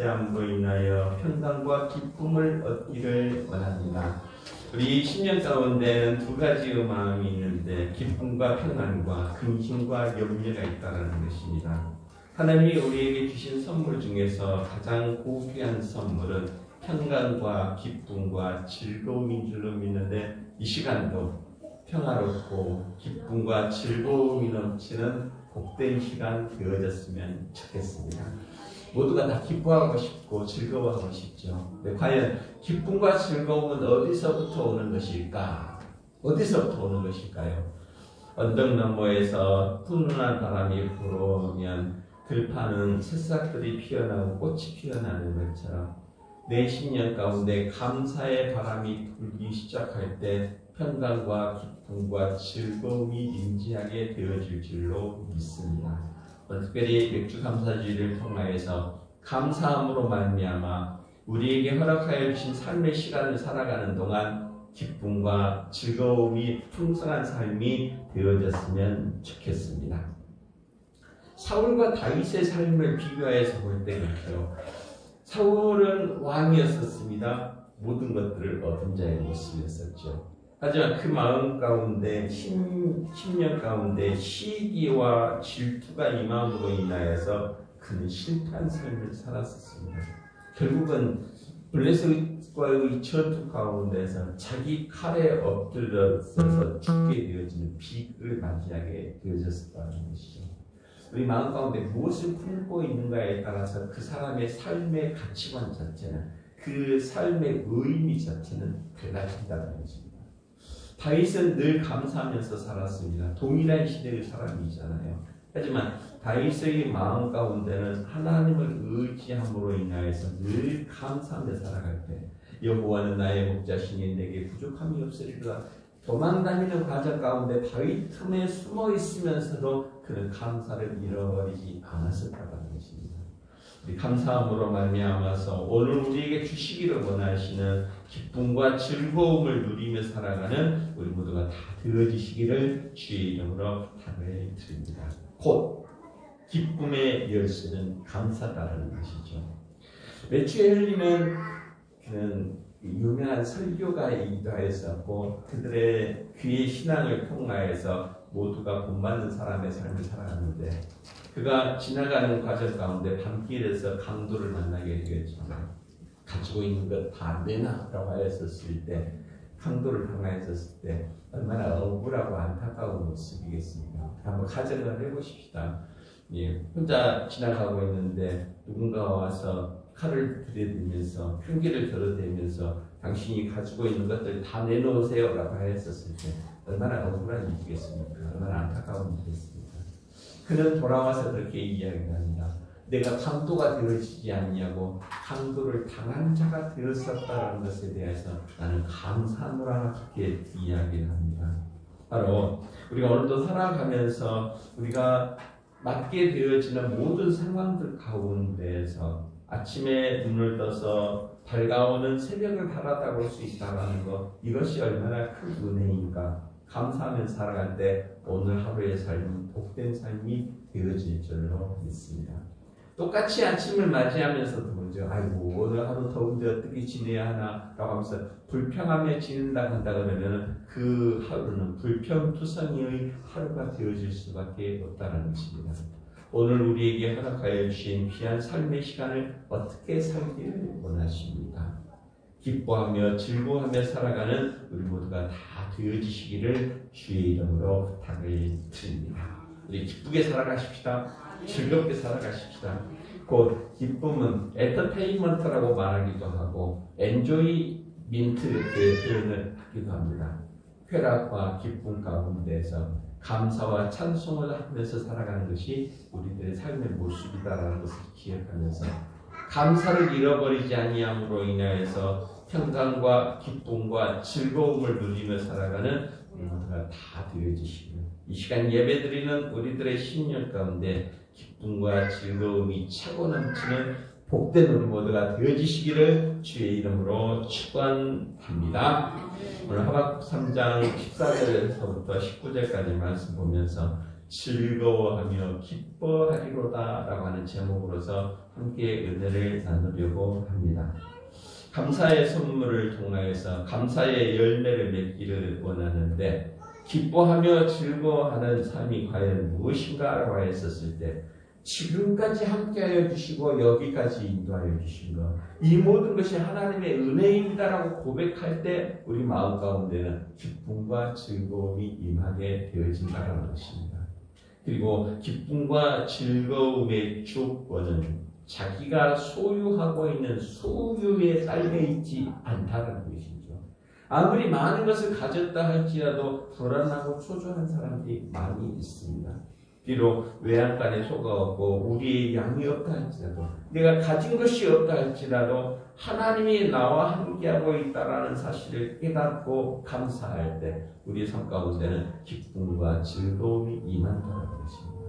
임재함으로 인하여 평강과 기쁨을 얻기를 원합니다. 우리 10년 가운데는 두 가지 마음이 있는데 기쁨과 평안과 근심과 염려가 있다는 것입니다. 하나님이 우리에게 주신 선물 중에서 가장 고귀한 선물은 평강과 기쁨과 즐거움인 줄로 믿는데 이 시간도 평화롭고 기쁨과 즐거움이 넘치는 복된 시간 되어졌으면 좋겠습니다. 모두가 다 기뻐하고 싶고 즐거워하고 싶죠. 과연 기쁨과 즐거움은 어디서부터 오는 것일까? 어디서부터 오는 것일까요? 언덕 너머에서 훈훈한 바람이 불어오면 들판은 새싹들이 피어나고 꽃이 피어나는 것처럼 내 10년 가운데 감사의 바람이 불기 시작할 때 평강과 기쁨과 즐거움이 임재하게 되어질 줄로 믿습니다. 특별히 맥주감사주의를 통하여서 감사함으로 말미암아 우리에게 허락하여 주신 삶의 시간을 살아가는 동안 기쁨과 즐거움이 풍성한 삶이 되어졌으면 좋겠습니다. 사울과 다윗의 삶을 비교해서 볼 때 그렇죠. 사울은 왕이었었습니다. 모든 것들을 얻은 자의 모습이었었죠. 하지만 그 마음 가운데 10년 가운데 시기와 질투가 임함으로 인하여서 그는 실패한 삶을 살았었습니다. 결국은 블레셋과의 전투 가운데서 자기 칼에 엎드려서 죽게 되어지는 비극을 맞이하게 되어졌다는 것이죠. 우리 마음 가운데 무엇을 품고 있는가에 따라서 그 사람의 삶의 가치관 자체는 그 삶의 의미 자체는 달라진다는 것입니다. 다윗은 늘 감사하면서 살았습니다. 동일한 시대의 사람이잖아요. 하지만 다윗의 마음 가운데는 하나님을 의지함으로 인하여서 늘 감사하며 살아갈 때 여호와는 나의 목자시니 내게 부족함이 없으리라. 도망다니는 과정 가운데 바위 틈에 숨어 있으면서도 그는 감사를 잃어버리지 않았었다는 것입니다. 우리 감사함으로 말미암아서 오늘 우리에게 주시기를 원하시는 기쁨과 즐거움을 누리며 살아가는 우리 모두가 다 되어지시기를 주의 이름으로 답을 드립니다. 곧 기쁨의 열쇠는 감사다라는 것이죠. 매추 헨리는 그는 유명한 설교가이기도 했었고 그들의 귀의 신앙을 통하여서 모두가 본받는 사람의 삶을 살아갔는데 그가 지나가는 과정 가운데 밤길에서 강도를 만나게 되었지만 가지고 있는 것 다 내놔라고 하였었을 때 강도를 당하였었을 때 얼마나 억울하고 안타까운 모습이겠습니까? 한번 가정을 해보십시다. 예, 혼자 지나가고 있는데 누군가 와서 칼을 들이대면서 흉기를 들어대면서 당신이 가지고 있는 것들 다 내놓으세요 라고 하였었을 때 얼마나 억울한 일이겠습니까? 얼마나 안타까운 일이겠습니까? 그는 돌아와서 그렇게 이야기를 합니다. 내가 강도가 되어지지 않냐고 강도를 당한 자가 되었었다는 것에 대해서 나는 감사하노라 그렇게 이야기를 합니다. 바로 우리가 오늘도 살아가면서 우리가 맞게 되어지는 모든 상황들 가운데에서 아침에 눈을 떠서 밝아오는 새벽을 바라다볼 수 있다는 것, 이것이 얼마나 큰 은혜인가. 감사하며 살아갈 때 오늘 하루의 삶은 복된 삶이 되어질 줄로 믿습니다. 똑같이 아침을 맞이하면서도 먼저 아이고 오늘 하루 더운데 어떻게 지내야 하나 라고 하면서 불평하며 지낸다 한다 그러면 그 하루는 불평투성이의 하루가 되어질 수밖에 없다는 것입니다. 오늘 우리에게 허락하여 주신 귀한 삶의 시간을 어떻게 살기를 원하십니까? 기뻐하며 즐거워하며 살아가는 우리 모두가 다 되어지시기를 주의 이름으로 부탁을 드립니다. 우리 기쁘게 살아가십시다. 즐겁게 살아가십시다. 곧 기쁨은 엔터테인먼트라고 말하기도 하고 엔조이민트 이렇게 표현을 하기도 합니다. 쾌락과 기쁨 가운데서 감사와 찬송을 하면서 살아가는 것이 우리들의 삶의 모습이다라는 것을 기억하면서 감사를 잃어버리지 아니함으로 인하여서 평강과 기쁨과 즐거움을 누리며 살아가는 우리 모두가 다 되어지시고 이 시간 예배드리는 우리들의 심령 가운데 기쁨과 즐거움이 차고 넘치는 복된 우리 모두가 되어지시기를 주의 이름으로 축원합니다. 오늘 하박국 3장 14절에서부터 19절까지 말씀 보면서 즐거워하며 기뻐하리로다 라고 하는 제목으로서 함께 은혜를 나누려고 합니다. 감사의 선물을 통하여서 감사의 열매를 맺기를 원하는데 기뻐하며 즐거워하는 삶이 과연 무엇인가 라고 했었을 때 지금까지 함께하여 주시고 여기까지 인도하여 주신 것, 이 모든 것이 하나님의 은혜입니다라고 고백할 때 우리 마음 가운데는 기쁨과 즐거움이 임하게 되어진다는 것입니다. 그리고 기쁨과 즐거움의 조건은 자기가 소유하고 있는 소유에 딸려 있지 않다는 것이죠. 아무리 많은 것을 가졌다 할지라도 불안하고 초조한 사람들이 많이 있습니다. 비록 외양간에 소가 없고 우리의 양이 없다 할지라도 내가 가진 것이 없다 할지라도 하나님이 나와 함께하고 있다는 사실을 깨닫고 감사할 때 우리의 삶 가운데는 기쁨과 즐거움이 임한다는 것입니다.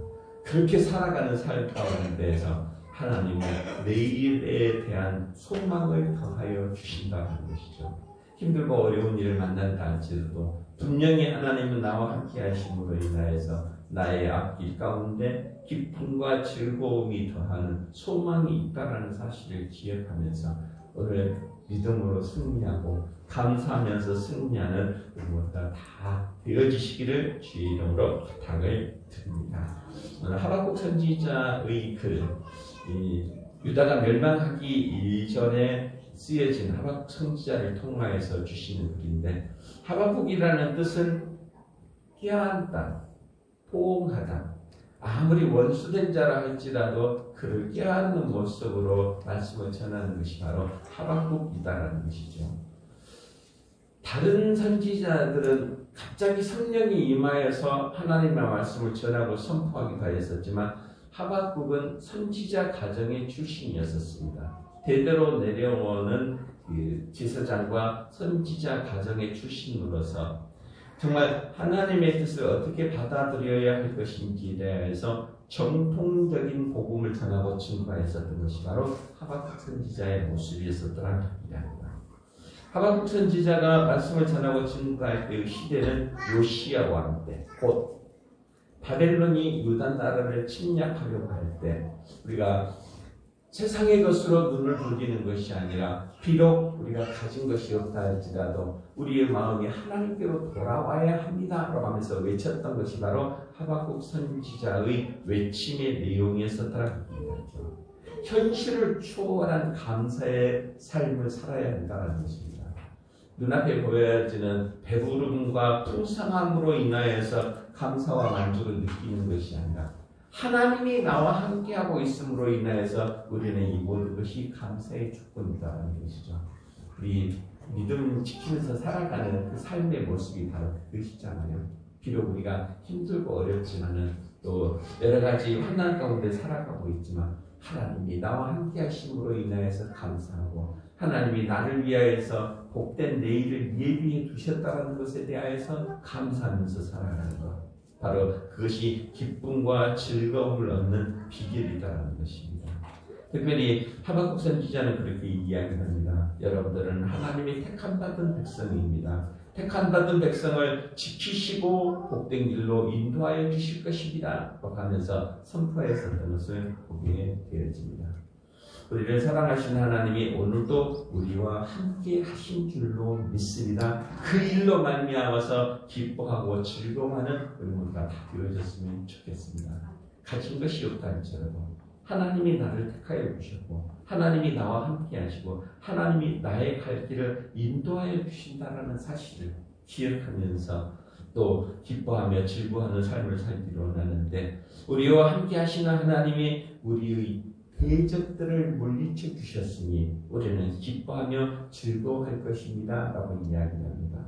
그렇게 살아가는 삶 가운데에서 하나님은 내일에 대한 소망을 더하여 주신다는 것이죠. 힘들고 어려운 일을 만난다 할지라도 분명히 하나님은 나와 함께 하심으로 인하여서 나의 앞길 가운데 기쁨과 즐거움이 더하는 소망이 있다는 사실을 기억하면서 오늘 믿음으로 승리하고 감사하면서 승리하는 우리 모두가 다 되어지시기를 주의 이름으로 부탁을 드립니다. 오늘 하박국 선지자의 글, 유다가 멸망하기 이전에 쓰여진 하박국 선지자를 통하여서 주시는 글인데 하박국이라는 뜻은 껴안다, 포옹하다. 아무리 원수된 자라 할지라도 그를 껴안는 모습으로 말씀을 전하는 것이 바로 하박국이다라는 것이죠. 다른 선지자들은 갑자기 성령이 임하여서 하나님의 말씀을 전하고 선포하기도 하였었지만 하박국은 선지자 가정의 출신이었습니다. 대대로 내려오는 제사장과 선지자 가정의 출신으로서 정말 하나님의 뜻을 어떻게 받아들여야 할 것인지에 대해서 정통적인 복음을 전하고 증거했었던 것이 바로 하박국 선지자의 모습이었었더라 이야기입니다. 하박국 선지자가 말씀을 전하고 증거할 때의 시대는 요시야 왕 때, 곧 바벨론이 유다 나라를 침략하려고 할 때, 우리가 세상의 것으로 눈을 돌리는 것이 아니라 비록 우리가 가진 것이 없다 할지라도 우리의 마음이 하나님께로 돌아와야 합니다 라고 하면서 외쳤던 것이 바로 하박국 선지자의 외침의 내용이었었더라. 현실을 초월한 감사의 삶을 살아야 한다는 것입니다. 눈앞에 보여지는 배부름과 풍성함으로 인하여서 감사와 만족을 느끼는 것이 아니라 하나님이 나와 함께하고 있음으로 인하여서 우리는 이 모든 것이 감사의 조건이다라는 것이죠. 우리 믿음 지키면서 살아가는 그 삶의 모습이 바로 그것이잖아요. 비록 우리가 힘들고 어렵지만은 또 여러 가지 환난 가운데 살아가고 있지만 하나님이 나와 함께 하심으로 인하여서 감사하고 하나님이 나를 위하여서 복된 내일을 예비해 두셨다는 것에 대하여서 감사하면서 살아가는 것. 바로 그것이 기쁨과 즐거움을 얻는 비결이다라는 것입니다. 특별히 하박국 선지자는 그렇게 이야기합니다. 여러분들은 하나님이 택함받은 백성입니다. 택함받은 백성을 지키시고 복된 길로 인도하여 주실 것입니다. 하면서 선포했었던 것을 보게 되어집니다. 우리를 사랑하시는 하나님이 오늘도 우리와 함께 하신 줄로 믿습니다. 그 일로 말미암아서 기뻐하고 즐거워하는 의무가 다 되어졌으면 좋겠습니다. 가진 것이 없다 할지라도 하나님이 나를 택하여 주셨고 하나님이 나와 함께 하시고 하나님이 나의 갈 길을 인도하여 주신다는 사실을 기억하면서 또 기뻐하며 즐거워하는 삶을 살기를 원하는데 우리와 함께 하시는 하나님이 우리의 대적들을 물리쳐 주셨으니 우리는 기뻐하며 즐거워할 것입니다 라고 이야기합니다.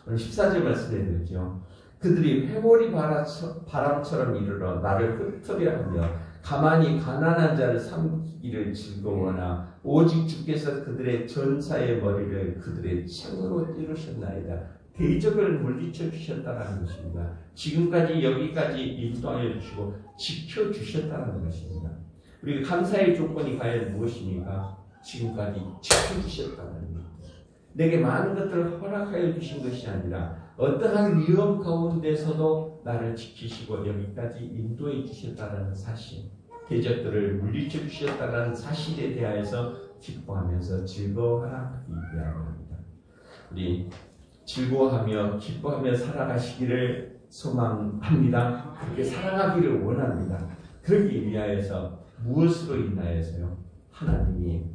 오늘 14절 말씀해 드리죠. 그들이 회오리 바람처럼 이르러 나를 흩트려 하며 가만히 가난한 자를 삼기를 즐거워하나 오직 주께서 그들의 전사의 머리를 그들의 창으로 찌르셨나이다. 대적을 물리쳐 주셨다는 것입니다. 지금까지 여기까지 인도하여 주시고 지켜주셨다는 것입니다. 우리가 감사의 조건이 과연 무엇입니까? 지금까지 지켜주셨다는 것. 내게 많은 것들을 허락하여 주신 것이 아니라 어떠한 위험 가운데서도 나를 지키시고 여기까지 인도해 주셨다는 사실, 대적들을 물리쳐 주셨다는 사실에 대하여서 기뻐하면서 즐거워하라 이야기합니다. 우리 즐거워하며 기뻐하며 살아가시기를 소망합니다. 그렇게 살아가기를 원합니다. 그러기 위하여서 무엇으로 인하여서요? 하나님이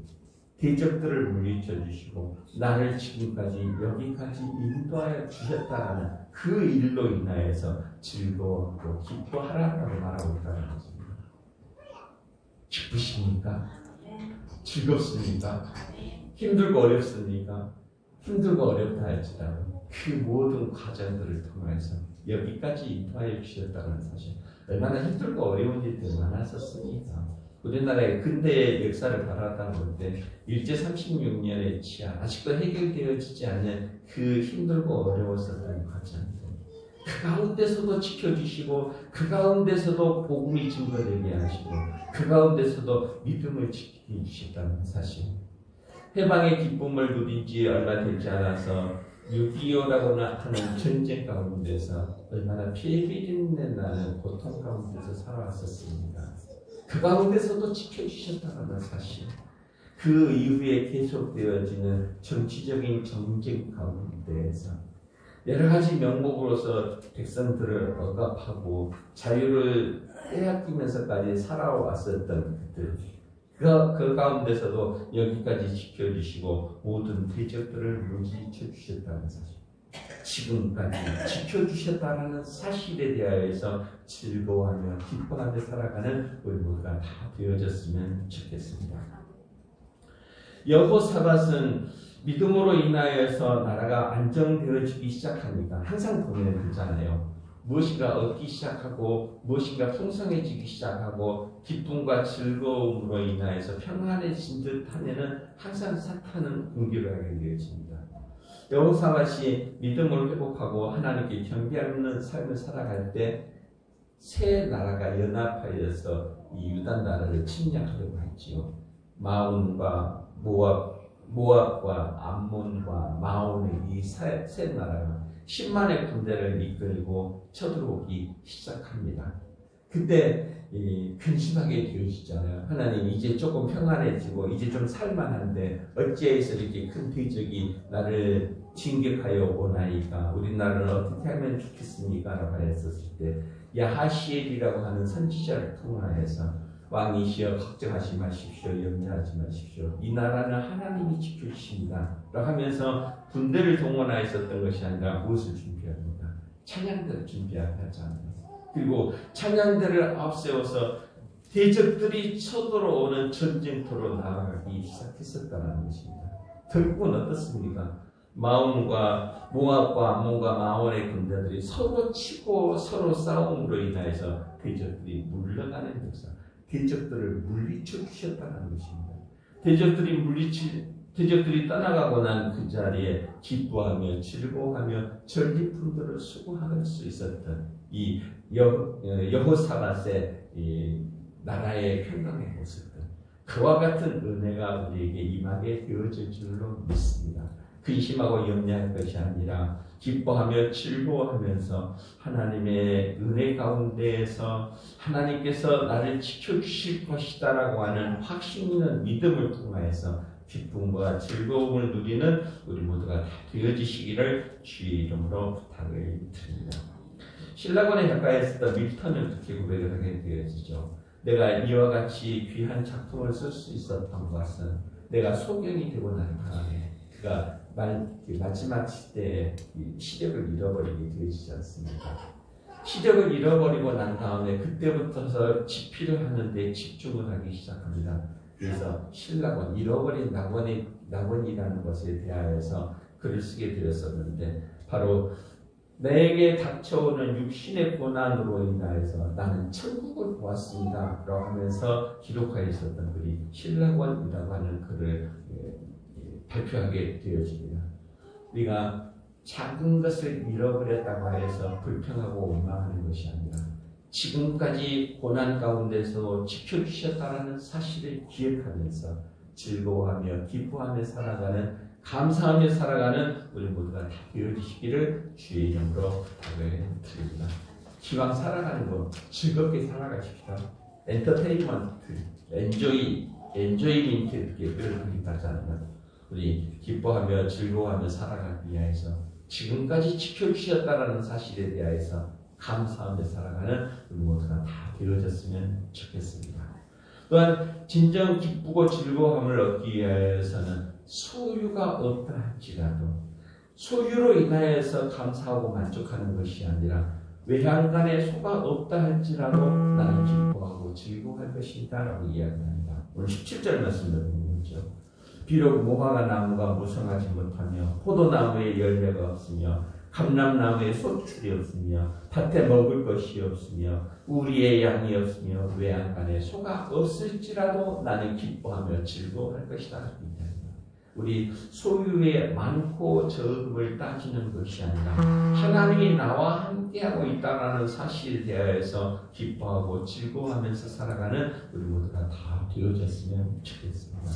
대적들을 물리쳐 주시고 나를 지금까지 여기까지 인도하여 주셨다는 그 일로 인하여서 즐거워하고 기뻐하라고 말하고 있다는 것입니다. 기쁘십니까? 즐겁습니까? 힘들고 어렵습니까? 힘들고 어렵다 할지라도 그 모든 과정들을 통해서 여기까지 인도하여 주셨다는 사실, 얼마나 힘들고 어려운 일들이 많았었습니까? 우리나라의 근대의 역사를 바라다 볼 때 일제 36년의 치하, 아직도 해결되어지지 않는 그 힘들고 어려웠었던 과정들, 그 가운데서도 지켜주시고 그 가운데서도 복음이 증거되게 하시고 그 가운데서도 믿음을 지키셨다는 사실, 해방의 기쁨을 누린 지 얼마 되지 않아서 6.25라고 하는 전쟁 가운데서 얼마나 피비린내 나는 고통 가운데서 살아왔었습니다. 그 가운데서도 지켜주셨다는 사실, 그 이후에 계속되어지는 정치적인 정쟁 가운데에서 여러 가지 명목으로서 백성들을 억압하고 자유를 빼앗기면서까지 살아왔었던 그들, 그 가운데서도 여기까지 지켜주시고 모든 대적들을 물리쳐 주셨다는 사실, 지금까지 지켜주셨다는 사실에 대하여서 즐거워하며 기뻐하며 살아가는 의무가 다 되어졌으면 좋겠습니다. 여호사밧은 믿음으로 인하여서 나라가 안정되어지기 시작합니다. 항상 보면 그렇잖아요. 무엇인가 얻기 시작하고 무엇인가 풍성해지기 시작하고 기쁨과 즐거움으로 인하여서 평안해진 듯 하면은 항상 사탄은 공격을 하게 되어집니다. 여호사밧이 믿음을 회복하고 하나님께 경배하는 삶을 살아갈 때 세 나라가 연합하여서 이 유다 나라를 침략하려고 했지요. 마온과 모압과 암몬과 마온의 이 세 나라가 10만의 군대를 이끌고 쳐들어오기 시작합니다. 그때 근심하게 되어지잖아요. 하나님, 이제 조금 평안해지고 이제 좀 살만한데 어찌해서 이렇게 큰 대적이 나를 진격하여 오나이까? 우리나라는 어떻게 하면 좋겠습니까? 라고 했었을 때 야하시엘이라고 하는 선지자를 통하여서 왕이시여 걱정하지 마십시오. 염려하지 마십시오. 이 나라는 하나님이 지켜주십니다. 라고 하면서 군대를 동원하였었던 것이 아니라 무엇을 준비합니다? 찬양들을 준비하잖아요. 그리고 찬양들을 앞세워서 대적들이 쳐들어오는 전쟁터로 나아가기 시작했었다는 것입니다. 결국은 어떻습니까? 마온과 모압과 암몬과 마온의 군대들이 서로 치고 서로 싸움으로 인해서 대적들이 물러가는 역사, 대적들을 물리쳐 주셨다는 것입니다. 대적들이 떠나가고 난 그 자리에 기뻐하며 즐거워하며 전리품들을 수고할 수 있었던 이 여호사밧의 나라의 평강의 모습들, 그와 같은 은혜가 우리에게 임하게 되어질 줄로 믿습니다. 근심하고 염려할 것이 아니라 기뻐하며 즐거워하면서 하나님의 은혜 가운데에서 하나님께서 나를 지켜주실 것이다라고 하는 확신 있는 믿음을 통하여서 기쁨과 즐거움을 누리는 우리 모두가 다 되어지시기를 주의 이름으로 부탁을 드립니다. 신라권의 작가였던 밀턴은 그렇게 고백을 하게 되어지죠. 내가 이와 같이 귀한 작품을 쓸 수 있었던 것은 내가 소경이 되고 난 다음에 그가 마지막 시대에 시력을 잃어버리게 되어지지 않습니까? 시력을 잃어버리고 난 다음에 그때부터서 집필을 하는데 집중을 하기 시작합니다. 그래서 신라권, 잃어버린 낙원이라는 것에 대하여서 글을 쓰게 되었었는데, 바로 내게 닥쳐오는 육신의 고난으로 인하여서 나는 천국을 보았습니다 라고 하면서 기록하여 있었던 글이 신라권이라고 하는 글을 발표하게 되어집니다. 우리가 작은 것을 잃어버렸다고 해서 불평하고 원망하는 것이 아니라 지금까지 고난 가운데서 지켜주셨다는 사실을 기억하면서 즐거워하며 기뻐하며 살아가는, 감사하며 살아가는 우리 모두가 다 되어주시기를 주의 이름으로 부탁을 드립니다. 기왕 살아가는 거 즐겁게 살아가십시오. 엔터테인먼트, 엔조이먼트 이렇게 표현하기까지는 우리 기뻐하며 즐거워하며 살아가기 위해서 지금까지 지켜주셨다는 사실에 대해서 감사하며 살아가는 우리 모두가 다 되어졌으면 좋겠습니다. 또한 진정 기쁘고 즐거움을 얻기 위해서는 소유가 없다 할지라도 소유로 인하여서 감사하고 만족하는 것이 아니라 외양간에 소가 없다 할지라도 나는 기뻐하고 즐거워할 것이다 라고 이야기합니다. 오늘 17절 말씀을 보면 있죠. 비록 무화과 나무가 무성하지 못하며 포도나무에 열매가 없으며 감람나무에 소출이 없으며 밭에 먹을 것이 없으며 우리의 양이 없으며 외양간에 소가 없을지라도 나는 기뻐하며 즐거워할 것이다. 우리 소유의 많고 적음을 따지는 것이 아니라 하나님이 나와 함께하고 있다는 사실에 대하여서 기뻐하고 즐거워하면서 살아가는 우리 모두가 다 되어졌으면 좋겠습니다.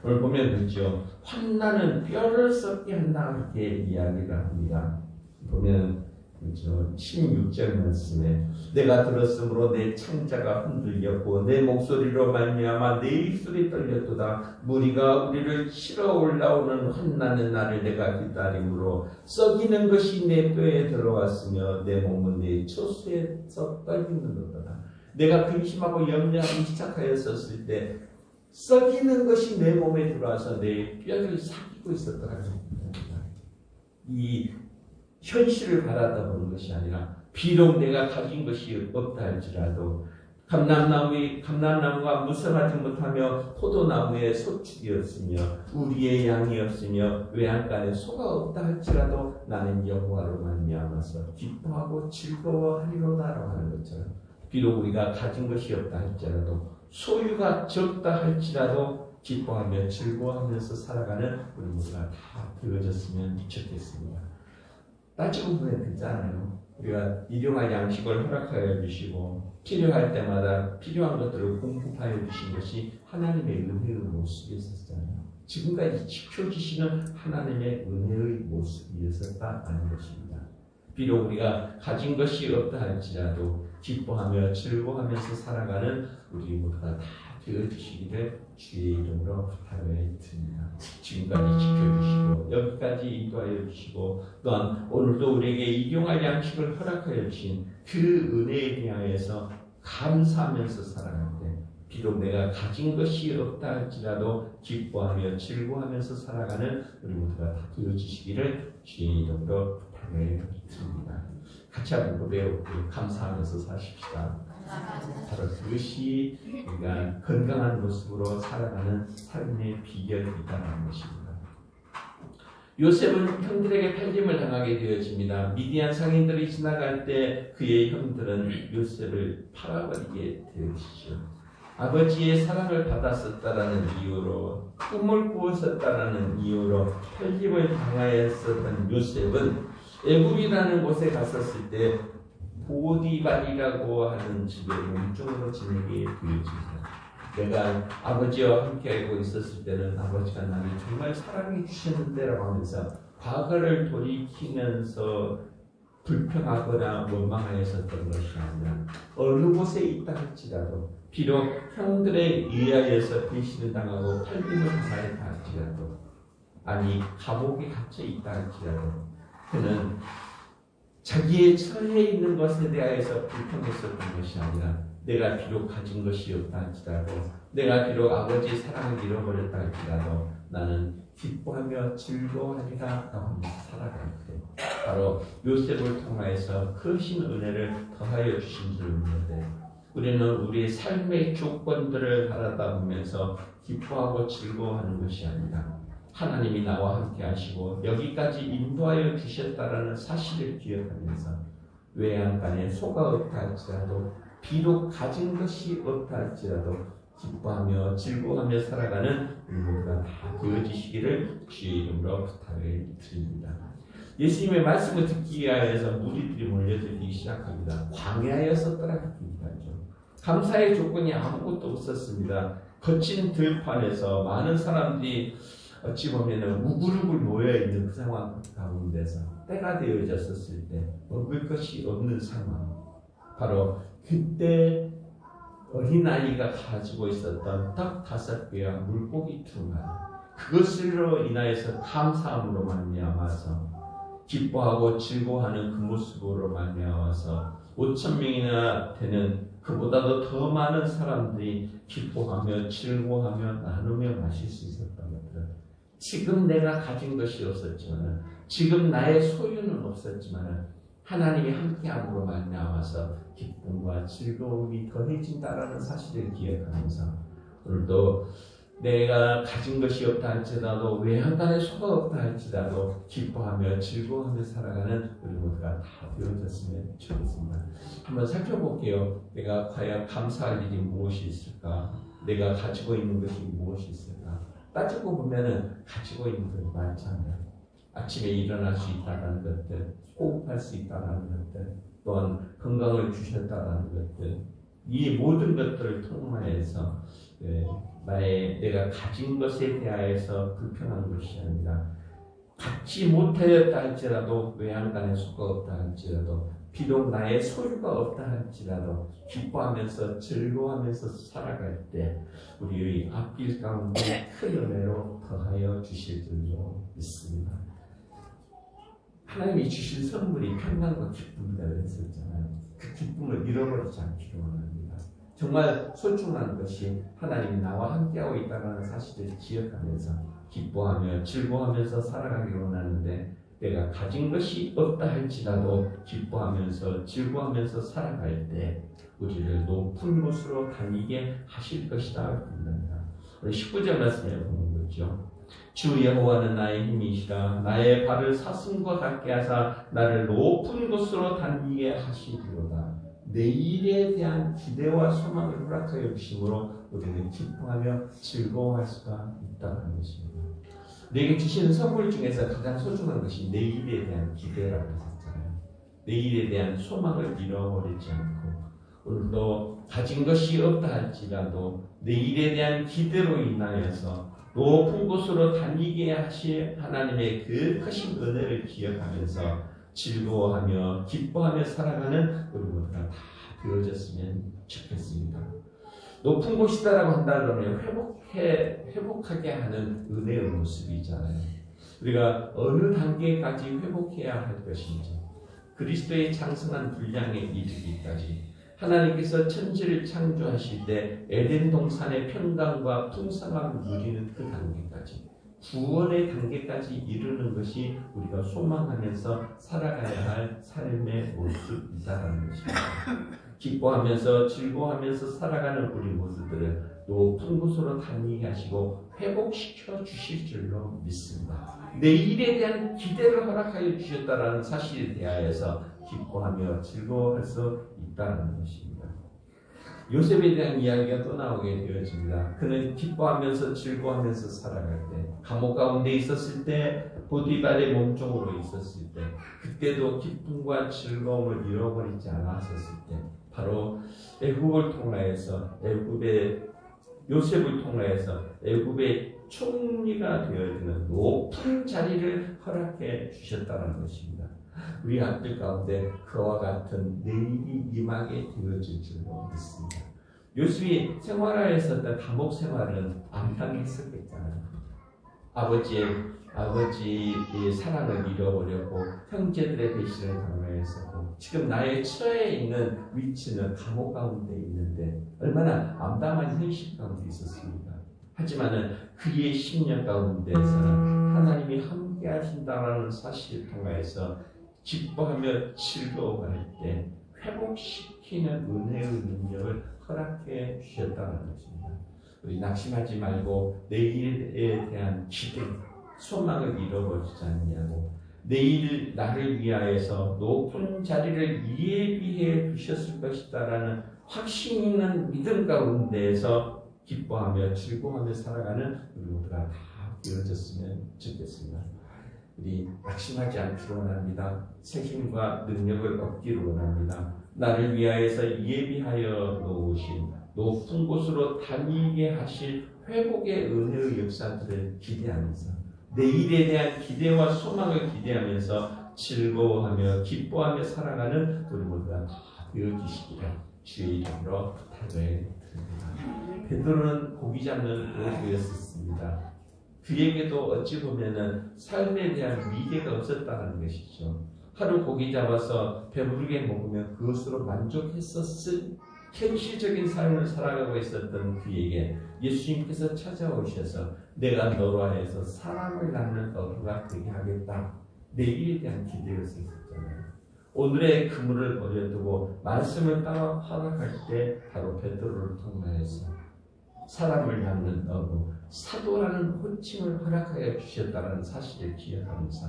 오늘 보면 그렇죠. 환난은 뼈를 썩게 한다 이렇게 이야기를 합니다. 보면 그렇죠. 16절 말씀에 내가 들었으므로 내 창자가 흔들렸고 내 목소리로 말미암아 내 입술이 떨렸도다. 무리가 우리를 치러 올라오는 환난의 날을 내가 기다림으로 썩이는 것이 내 뼈에 들어왔으며 내 몸은 내 초수에서 떨리는도다. 내가 근심하고 염려하기 시작하였었을 때 썩이는 것이 내 몸에 들어와서 내 뼈를 삭히고 있었다는 겁니다. 이 현실을 바라다보는 것이 아니라 비록 내가 가진 것이 없다 할지라도 감람나무가 무성하지 못하며 포도나무에 소출이 없으며 우리의 양이 없으며 외양간에 소가 없다 할지라도 나는 여호와로 말미암아서 기뻐하고 즐거워하리로다라고 하는 것처럼 비록 우리가 가진 것이 없다 할지라도 소유가 적다 할지라도 기뻐하며 즐거워하면서 살아가는 우리 모두가 다 되어졌으면 좋겠습니다. 따지고 보면 괜찮아요. 우리가 일용할 양식을 허락하여 주시고 필요할 때마다 필요한 것들을 공급하여 주신 것이 하나님의 은혜의 모습이었었잖아요. 지금까지 지켜주시는 하나님의 은혜의 모습이었었다는 것입니다. 비록 우리가 가진 것이 없다 할지라도 기뻐하며 즐거워하면서 살아가는 우리 모두가 다 되어주시기를 주의 이름으로 부탁을 드립니다. 지금까지 지켜주시고 여기까지 인도하여 주시고 또한 오늘도 우리에게 일용할 양식을 허락하여 주신 그 은혜에 대하여서 감사하면서 살아갈 때 비록 내가 가진 것이 없다 할지라도 기뻐하며 즐거워하면서 살아가는 우리 모두가 다 되어주시기를 주의 이름으로 부탁을 드립니다. 같이 한번 고백하고 감사하면서 사십시다. 바로 그것이 우리가 건강한 모습으로 살아가는 삶의 비결이라는 것입니다. 요셉은 형들에게 팔림을 당하게 되어집니다. 미디안 상인들이 지나갈 때 그의 형들은 요셉을 팔아버리게 되어지죠. 아버지의 사랑을 받았었다라는 이유로 꿈을 꾸었었다라는 이유로 팔림을 당하였었던 요셉은 애굽이라는 곳에 갔었을 때 보디발이라고 하는 집에 몸종으로 지내게 되어집니다. 내가 아버지와 함께 알고 있었을 때는 아버지가 나를 정말 사랑해 주셨는데라고 하면서 과거를 돌이키면서 불평하거나 원망하였었던 것이 아니라 어느 곳에 있다 할지라도 비록 형들에 의하여서 배신을 당하고 팔림을 당하였다 할지라도 아니 감옥에 갇혀 있다 할지라도 그는 자기의 처해 있는 것에 대하여서 불평했었던 것이 아니라 내가 비록 가진 것이 없다 할지라도 내가 비록 아버지의 사랑을 잃어버렸다 할지라도 나는 기뻐하며 즐거워하리라 하면서 살아갈 때 바로 요셉을 통하여서 크신 은혜를 더하여 주신 줄 믿는데 우리는 우리의 삶의 조건들을 바라다 보면서 기뻐하고 즐거워하는 것이 아니라 하나님이 나와 함께 하시고 여기까지 인도하여 주셨다라는 사실을 기억하면서 외양간에 소가 없다 할지라도 비록 가진 것이 없다 할지라도 기뻐하며 즐거워하며 살아가는 우리 모두가 다 되어지시기를 주의 이름으로 부탁을 드립니다. 예수님의 말씀을 듣기 위하여서 무리들이 몰려들기 시작합니다. 광야에서 떠나갑니다. 감사의 조건이 아무것도 없었습니다. 거친 들판에서 많은 사람들이 어찌 보면 우글우글 모여있는 그 상황 가운데서 때가 되어졌었을 때 먹을 것이 없는 상황 바로 그때 어린아이가 가지고 있었던 떡 5개와 물고기 2마리 그것으로 인하여서 감사함으로 말미암아서 기뻐하고 즐거워하는 그 모습으로 말미암아서 5,000명이나 되는 그보다도 더 많은 사람들이 기뻐하며 즐거워하며 나누며 마실 수 있었던 것들은 지금 내가 가진 것이 없었지만 지금 나의 소유는 없었지만 하나님이 함께함으로 말미암아서 기쁨과 즐거움이 더해진다라는 사실을 기억하면서 오늘도 내가 가진 것이 없다 할지라도 외양간에 소가 없다 할지라도 기뻐하며 즐거워하며 살아가는 우리 모두가 다 되어졌으면 좋겠습니다. 한번 살펴볼게요. 내가 과연 감사할 일이 무엇이 있을까? 내가 가지고 있는 것이 무엇이 있을까? 따지고 보면은 가지고 있는 것이 많잖아요. 아침에 일어날 수 있다는 것들, 호흡할 수 있다는 것들, 또한 건강을 주셨다는 것들, 이 모든 것들을 통하여서 내가 가진 것에 대하여서 불평한 것이 아니라 갖지 못하였다 할지라도 외양간에 소가 없다 할지라도 비록 나의 소유가 없다 할지라도 기뻐하면서 즐거워하면서 살아갈 때 우리의 앞길 가운데 큰 은혜로 더하여 주실 줄로 믿습니다. 하나님이 주신 선물이 평강과 기쁨이다 그랬었잖아요. 그 기쁨을 잃어버리지 않기를 원합니다. 정말 소중한 것이 하나님이 나와 함께하고 있다는 사실을 기억하면서 기뻐하며 즐거워하면서 살아가기를 원하는데 내가 가진 것이 없다 할지라도 기뻐하면서 즐거워하면서 살아갈 때 우리를 높은 곳으로 다니게 하실 것이다. 우리 19절 말씀에 보는 거죠. 주 여호와는 나의 힘이시라 나의 발을 사슴과 같게 하사 나를 높은 곳으로 다니게 하시리로다. 내일에 대한 기대와 소망을 허락하여 주심으로 우리는 기뻐하며 즐거워할 수가 있다는 것입니다. 내게 주시는 선물 중에서 가장 소중한 것이 내일에 대한 기대라고 했잖아요. 내일에 대한 소망을 잃어버리지 않고 오늘도 가진 것이 없다 할지라도 내일에 대한 기대로 인하여서 높은 곳으로 다니게 하실 하나님의 그 크신 은혜를 기억하면서 즐거워하며 기뻐하며 살아가는 우리 모두가 다 되어졌으면 좋겠습니다. 높은 곳이다라고 한다면 회복하게 하는 은혜의 모습이잖아요. 우리가 어느 단계까지 회복해야 할 것인지, 그리스도의 장성한 분량에 이르기까지 하나님께서 천지를 창조하실 때 에덴 동산의 평강과 풍성함을 누리는 그 단계까지, 구원의 단계까지 이르는 것이 우리가 소망하면서 살아가야 할 삶의 모습이다라는 것입니다. 기뻐하면서 즐거워하면서 살아가는 우리 모두들을 높은 곳으로 다니게 하시고 회복시켜 주실 줄로 믿습니다. 내일에 대한 기대를 허락하여 주셨다라는 사실에 대하여서 기뻐하며 즐거워할 수 있다는 것입니다. 요셉에 대한 이야기가 또 나오게 되어집니다. 그는 기뻐하면서 즐거워하면서 살아갈 때, 감옥 가운데 있었을 때, 보디발의 몸종으로 있었을 때, 그때도 기쁨과 즐거움을 잃어버리지 않았었을 때, 바로 애굽을 통하여서 요셉을 통하여서 애굽의 총리가 되어지는 높은 자리를 허락해 주셨다는 것입니다. 우리 아들 가운데 그와 같은 내일이 임하게 되어질 줄로 믿습니다. 요셉이 생활하였었던 감옥 생활은 암담했었겠잖아요. 아버지의 사랑을 잃어버렸고 형제들의 배신을 당하였었고 지금 나의 처해 있는 위치는 감옥 가운데 있는데 얼마나 암담한 현실 가운데 있었습니까? 하지만은 그의 10년 가운데에서는 하나님이 함께 하신다라는 사실을 통해서 기뻐하며 즐거워할 때 회복시키는 은혜의 능력을 허락해 주셨다는 것입니다. 우리 낙심하지 말고 내일에 대한 기대, 소망을 잃어버리지 않냐고, 내일 나를 위하여서 높은 자리를 예비해 두셨을 것이다라는 확신 있는 믿음 가운데에서 기뻐하며 즐거워하며 살아가는 우리 모두가 다 되어졌으면 좋겠습니다. 우리 낙심하지 않기를 원합니다. 새 힘과 능력을 얻기를 원합니다. 나를 위하여서 예비하여 놓으신 높은 곳으로 다니게 하실 회복의 은혜의 역사들을 기대하면서 내일에 대한 기대와 소망을 기대하면서 즐거워하며 기뻐하며 살아가는 우리 모두가 다 되어주시기를 주의 이름으로 부탁을 드립니다. 베드로는 고기 잡는 어부였었습니다. 그에게도 어찌 보면은 삶에 대한 미래가 없었다는 것이죠. 하루 고기 잡아서 배부르게 먹으면 그것으로 만족했었을 현실적인 삶을 살아가고 있었던 그에게 예수님께서 찾아오셔서 내가 너로 하여서 사람을 낳는 어부가 되게 하겠다. 내일에 대한 기대가 있었잖아요. 오늘의 그물을 버려두고 말씀을 따라 활약할 때 바로 베드로를 통하여서 사람을 낳는 어부, 사도라는 호칭을 허락하여 주셨다는 사실을 기억하면서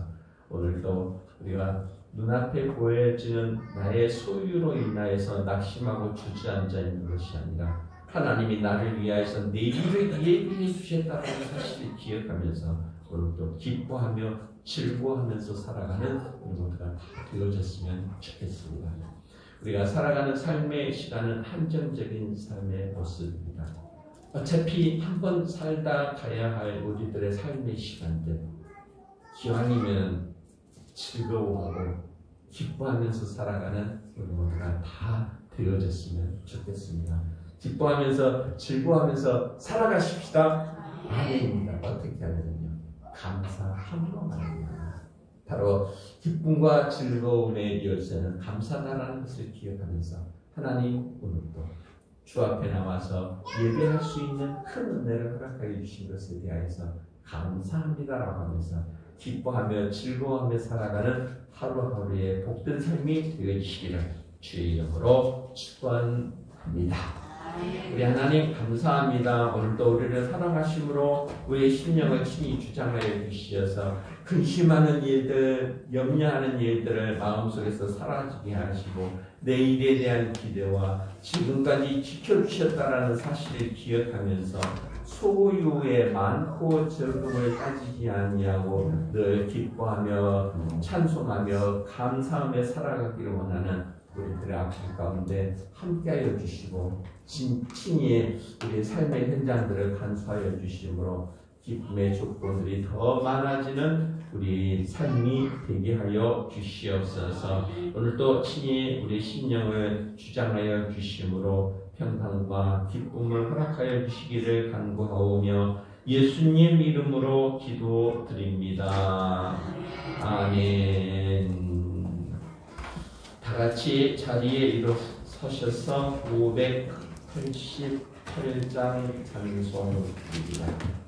오늘도 우리가 눈앞에 보여지는 나의 소유로 인하여서 낙심하고 주저앉아 있는 것이 아니라 하나님이 나를 위하여서 내일을 예비해 주셨다는 사실을 기억하면서 오늘도 기뻐하며 즐거워하면서 살아가는 우리 모두가 다 되어졌으면 좋겠습니다. 우리가 살아가는 삶의 시간은 한정적인 삶의 모습입니다. 어차피 한번 살다 가야 할 우리들의 삶의 시간들, 기왕이면 즐거워하고 기뻐하면서 살아가는 우리 모두가 다 되어졌으면 좋겠습니다. 기뻐하면서 즐거워하면서 살아가십시다. 아멘입니다. 어떻게 하면요? 감사함으로만입니다. 바로 기쁨과 즐거움의 열쇠는 감사다라는 것을 기억하면서 하나님 오늘도 주 앞에 나와서 예배할 수 있는 큰 은혜를 허락하여 주신 것에 대하여서 감사합니다라고 하면서 기뻐하며 즐거워하며 살아가는 하루하루의 복된 삶이 되어지시기를 주의 이름으로 축원합니다. 우리 하나님 감사합니다. 오늘도 우리를 사랑하심으로 우리의 심령을 친히 주장하여 주시어서 근심하는 일들, 염려하는 일들을 마음속에서 사라지게 하시고 내일에 대한 기대와 지금까지 지켜주셨다라는 사실을 기억하면서 소유의 많고 적음을 따지지 아니하고 늘 기뻐하며 찬송하며 감사하며 살아가기를 원하는 우리들의 앞길 가운데 함께하여 주시고 친히 우리의 삶의 현장들을 간수하여 주심으로 기쁨의 조건들이 더 많아지는 우리 삶이 되게 하여 주시옵소서. 오늘도 친히 우리 심령을 주장하여 주심으로 평강과 기쁨을 허락하여 주시기를 간구하오며 예수님 이름으로 기도드립니다. 아멘. 다 같이 자리에 일어서셔서 588장 찬송입니다.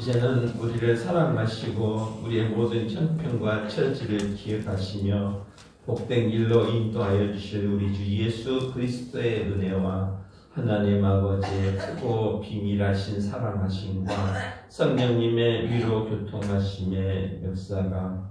이제는 우리를 사랑하시고 우리의 모든 형편과 처지를 기억하시며 복된 길로 인도하여 주실 우리 주 예수 그리스도의 은혜와 하나님 아버지의 크고 비밀하신 사랑하심과 성령님의 위로 교통하심의 역사가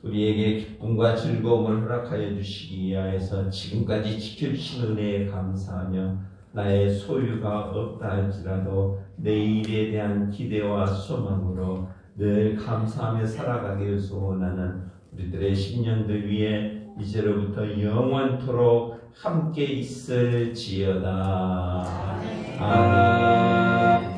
우리에게 기쁨과 즐거움을 허락하여 주시기 위하여서 지금까지 지켜주신 은혜에 감사하며 나의 소유가 없다 할지라도 내일에 대한 기대와 소망으로 늘 감사하며 살아가기를 소원하는 우리들의 심령들 위해 이제로부터 영원토록 함께 있을지어다. 아멘.